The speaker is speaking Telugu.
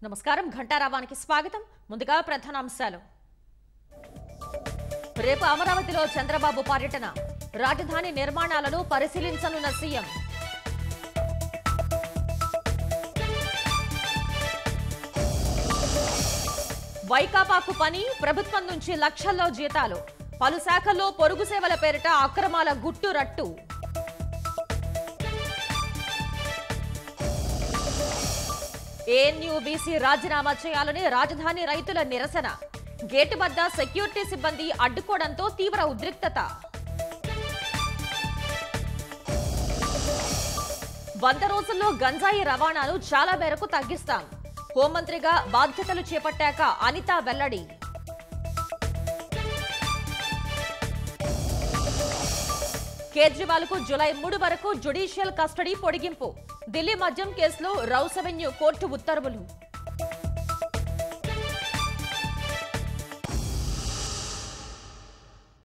నమస్కారం ఘంటారావానికి స్వాగతం. ముందుగా ప్రధానాంశాలు. రేపు అమరావతిలో చంద్రబాబు పర్యటన, రాజధాని నిర్మాణాలను పరిశీలించనున్న సీఎం. వైకాపాకు పని, ప్రభుత్వం నుంచి లక్షల్లో జీతాలు, పలు శాఖల్లో పొరుగు సేవల పేరిట అక్రమాల గుట్టు రట్టు. ఏఎన్యూ బీసీ రాజీనామా చేయాలని రాజధాని రైతుల నిరసన, గేటు వద్ద సెక్యూరిటీ సిబ్బంది అడ్డుకోవడంతో తీవ్ర ఉద్రిక్తత. 100 రోజుల్లో గంజాయి రవాణాను చాలా మేరకు తగ్గిస్తాం, హోంమంత్రిగా బాధ్యతలు చేపట్టాక అనిత వెల్లడి. కేజ్రీవాల్ కు జూలై 3 వరకు జ్యుడిషియల్ కస్టడీ పొడిగింపు, ఢిల్లీ మద్యం కేసులో రౌస్ అవెన్యూ కోర్టు ఉత్తర్వులు.